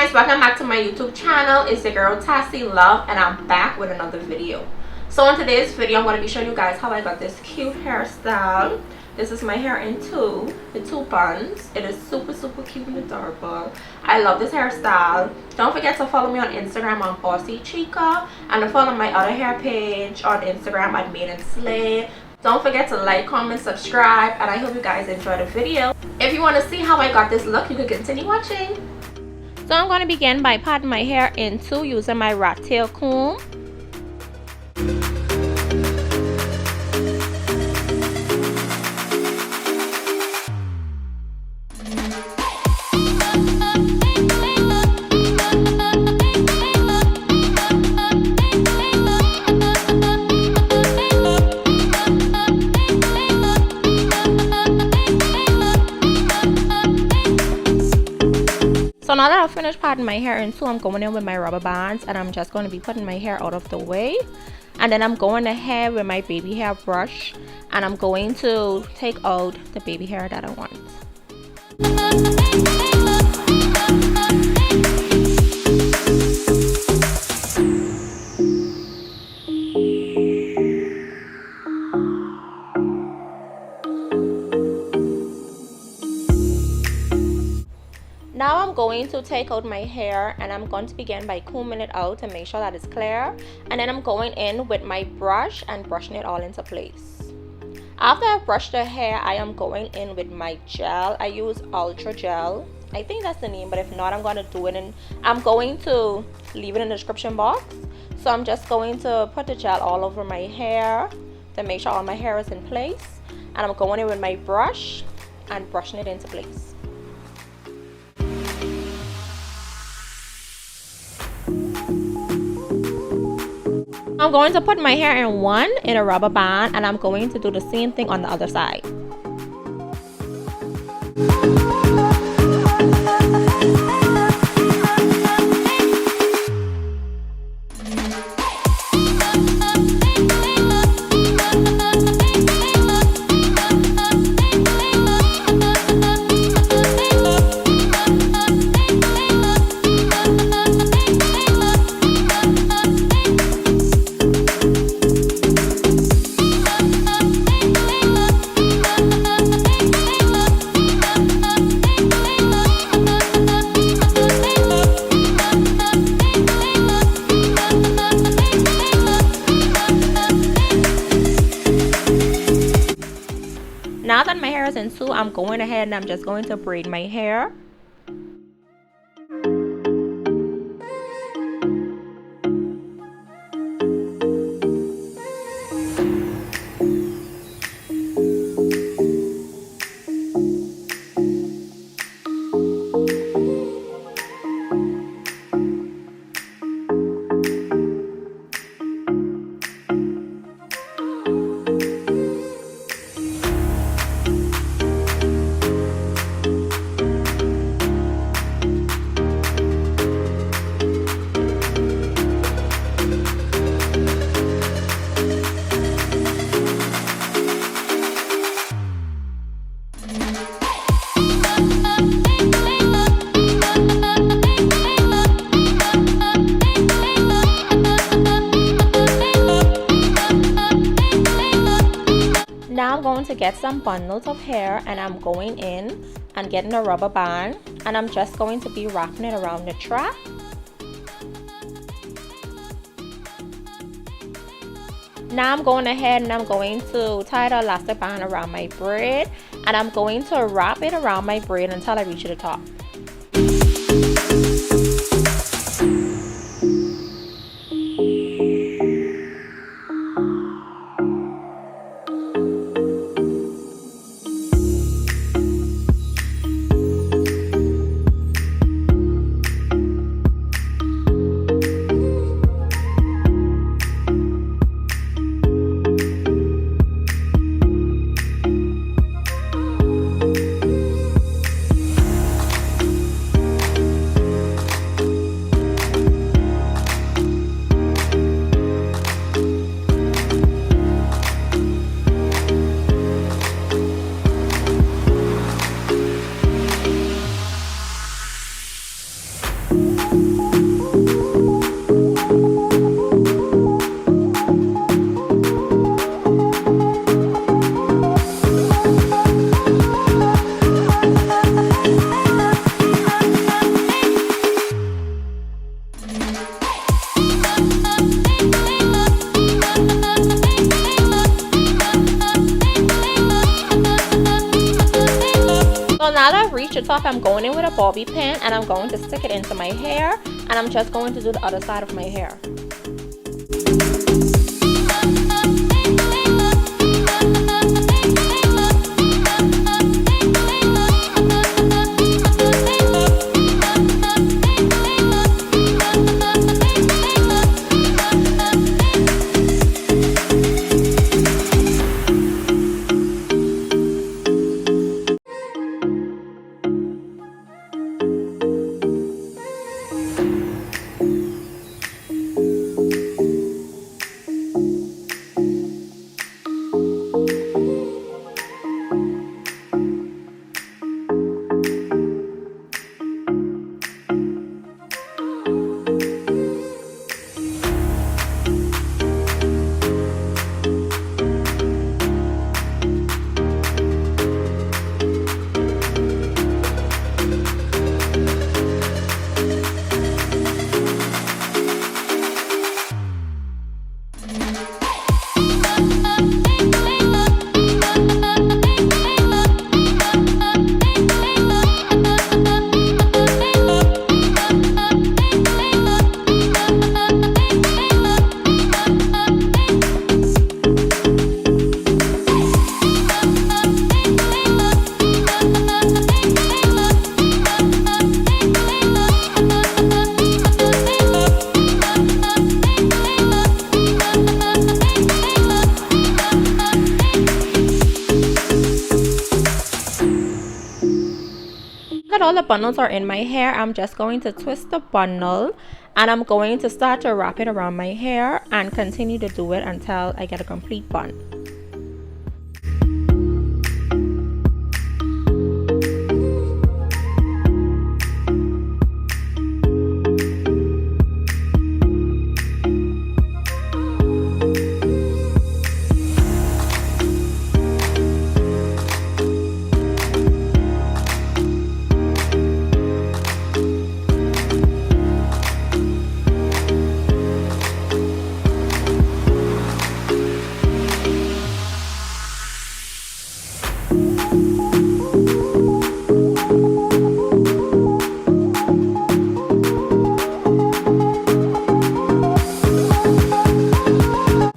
guys, welcome back to my YouTube channel. It's your girl Tassylove and I'm back with another video. So in today's video I'm going to be showing you guys how I got this cute hairstyle. This is my hair in two buns. It is super cute and adorable. I love this hairstyle. Don't forget to follow me on Instagram on Bossy Chica and to follow my other hair page on Instagram at Made and Slay. Don't forget to like, comment, subscribe, and I hope you guys enjoy the video. If you want to see how I got this look, you can continue watching. So I'm going to begin by parting my hair in two using my rat tail comb. So now that I've finished parting my hair in two, I'm going in with my rubber bands and I'm just going to be putting my hair out of the way. And then I'm going ahead with my baby hair brush and I'm going to take out the baby hair that I want. Now I'm going to take out my hair and I'm going to begin by combing it out to make sure that it's clear, and then I'm going in with my brush and brushing it all into place. After I've brushed the hair, I am going in with my gel. I use Ultra Gel. I think that's the name, but if not, I'm going to do it and I'm going to leave it in the description box. So I'm just going to put the gel all over my hair to make sure all my hair is in place, and I'm going in with my brush and brushing it into place. I'm going to put my hair in one in a rubber band and I'm going to do the same thing on the other side. Now that my hair is in two, I'm going ahead and I'm just going to braid my hair. Now I'm going to get some bundles of hair and I'm going in and getting a rubber band and I'm just going to be wrapping it around the trap. Now I'm going ahead and I'm going to tie the elastic band around my braid and I'm going to wrap it around my braid until I reach the top. touch it off, I'm going in with a bobby pin and I'm going to stick it into my hair, and I'm just going to do the other side of my hair. All the bundles are in my hair, I'm just going to twist the bundle and I'm going to start to wrap it around my hair and continue to do it until I get a complete bun.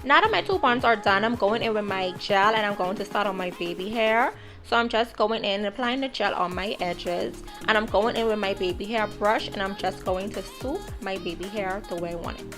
Now that my two buns are done, I'm going in with my gel and I'm going to start on my baby hair. So I'm just going in and applying the gel on my edges, and I'm going in with my baby hair brush and I'm just going to swoop my baby hair the way I want it.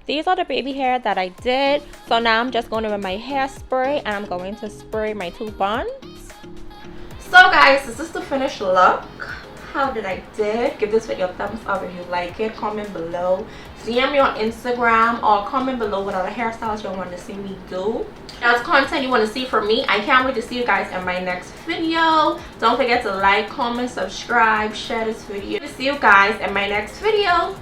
These are the baby hair that I did. So now I'm just going to with my hairspray and I'm going to spray my two buns. So guys, this is the finished look. How did I did? Give this video a thumbs up if you like it. Comment below. DM me on Instagram or comment below what other hairstyles you want to see me do. That's content you want to see from me. I can't wait to see you guys in my next video. Don't forget to like, comment, subscribe, share this video. See you guys in my next video.